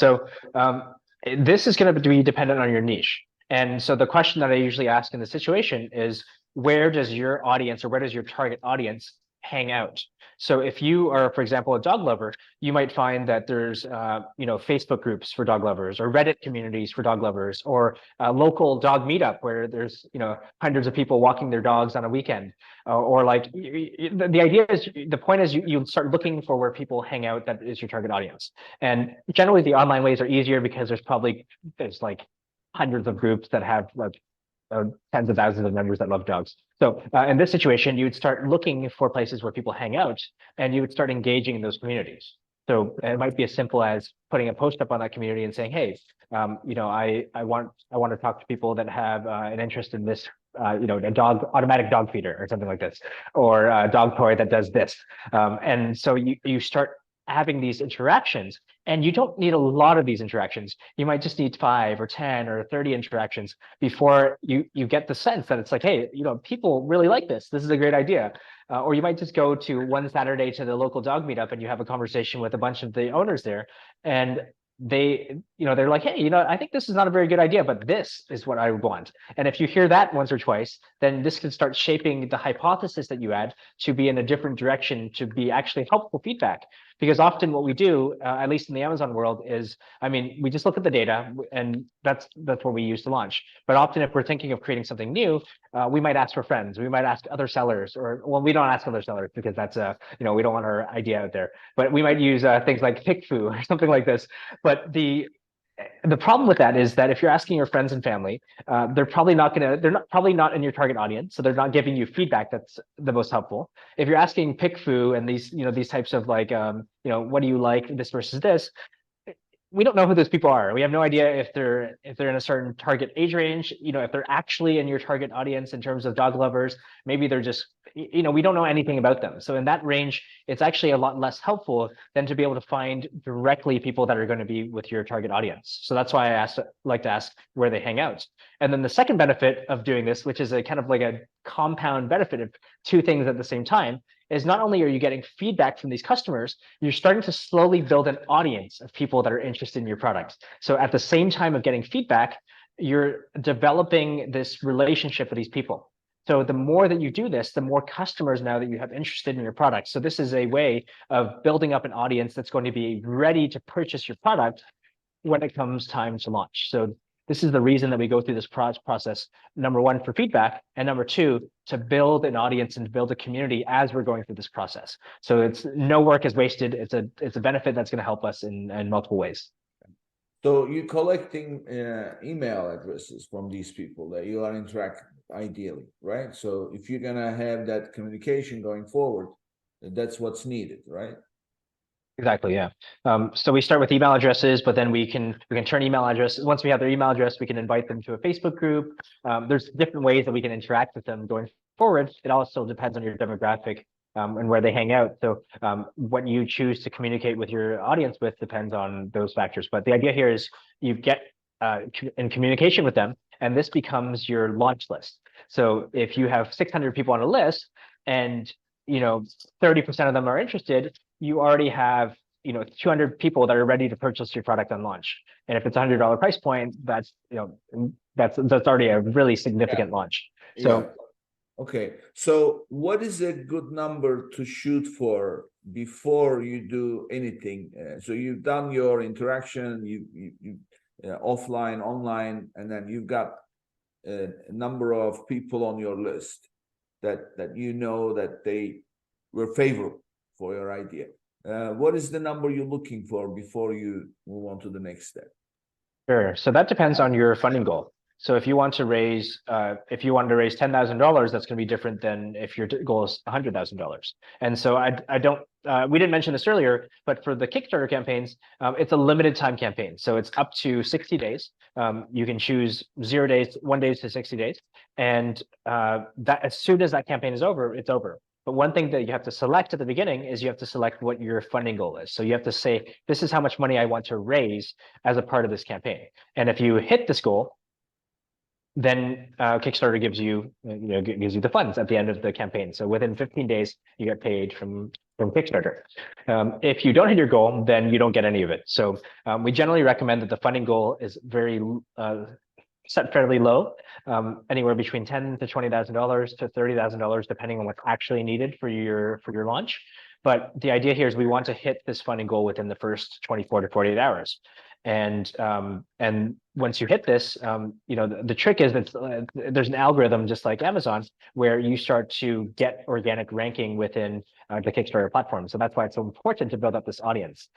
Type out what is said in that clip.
So this is going to be dependent on your niche. And so the question that I usually ask in the situation is, where does your audience or where does your target audience hang out? So if you are, for example, a dog lover, you might find that there's, Facebook groups for dog lovers or Reddit communities for dog lovers or a local dog meetup where there's, hundreds of people walking their dogs on a weekend. Or like the idea is the point is you start looking for where people hang out that is your target audience. And generally the online ways are easier because there's like hundreds of groups that have like tens of thousands of members that love dogs. So in this situation, you would start looking for places where people hang out and you would start engaging in those communities. So it might be as simple as putting a post up on that community and saying, hey, I want to talk to people that have an interest in this, a automatic dog feeder or something like this, or a dog toy that does this. And so you start having these interactions, and you don't need a lot of these interactions. You might just need 5 or 10 or 30 interactions before you get the sense that it's like, hey, people really like this. This is a great idea. Or you might just go to one Saturday to the local dog meetup and you have a conversation with a bunch of the owners there, and they're like, hey, I think this is not a very good idea, but this is what I want. And if you hear that once or twice, then this can start shaping the hypothesis that you had to be in a different direction, to be actually helpful feedback. Because often what we do, at least in the Amazon world, is, we just look at the data, and that's what we use to launch. But often if we're thinking of creating something new, we might ask for friends, we might ask other sellers, or, well, we don't ask other sellers because that's we don't want our idea out there. But we might use things like PickFu or something like this. But the problem with that is that if you're asking your friends and family, they're probably not in your target audience, so they're not giving you feedback that's the most helpful. If you're asking PickFu and these types of like, what do you like, this versus this, we don't know who those people are. We have no idea if they're in a certain target age range, if they're actually in your target audience in terms of dog lovers. Maybe they're just, we don't know anything about them. So in that range, it's actually a lot less helpful than to be able to find directly people that are going to be with your target audience. So that's why I like to ask where they hang out. And then the second benefit of doing this, which is a kind of like a compound benefit of two things at the same time, is not only are you getting feedback from these customers, you're starting to slowly build an audience of people that are interested in your products. So at the same time of getting feedback, you're developing this relationship with these people. So the more that you do this, the more customers now that you have interested in your product. So this is a way of building up an audience that's going to be ready to purchase your product when it comes time to launch. So this is the reason that we go through this process, number one, for feedback, and number two, to build an audience and build a community as we're going through this process. So it's no work is wasted. It's a benefit that's going to help us in multiple ways. So you're collecting email addresses from these people that you are interacting ideally, right? So if you're going to have that communication going forward, that's what's needed, right? Exactly, yeah. So we start with email addresses, but then we can turn email addresses. Once we have their email address, we can invite them to a Facebook group. There's different ways that we can interact with them going forward. It also depends on your demographic and where they hang out. So what you choose to communicate with your audience with depends on those factors. But the idea here is you get in communication with them, and this becomes your launch list. So if you have 600 people on a list, and 30% of them are interested, you already have 200 people that are ready to purchase your product on launch. And if it's $100 price point, that's already a really significant launch. So okay, so what is a good number to shoot for before you do anything? So you've done your interaction, you offline, online, and then you've got a number of people on your list that that they were favorable for your idea. What is the number you're looking for before you move on to the next step? Sure. So that depends on your funding goal. So if you want to raise $10,000, that's going to be different than if your goal is $100,000. And so I don't. We didn't mention this earlier, but for the Kickstarter campaigns, it's a limited time campaign. So it's up to 60 days. You can choose 0 days, 1 day to 60 days, and that as soon as that campaign is over, it's over. But one thing that you have to select at the beginning is you have to select what your funding goal is. So you have to say, this is how much money I want to raise as a part of this campaign. And if you hit this goal, then Kickstarter gives you the funds at the end of the campaign. So within 15 days, you get paid from from Kickstarter. If you don't hit your goal, then you don't get any of it. So we generally recommend that the funding goal is very set fairly low, anywhere between $10,000 to $20,000 to $30,000, depending on what's actually needed for your launch. But the idea here is we want to hit this funding goal within the first 24 to 48 hours. And once you hit this, the trick is that there's an algorithm just like Amazon where you start to get organic ranking within the Kickstarter platform. So that's why it's so important to build up this audience.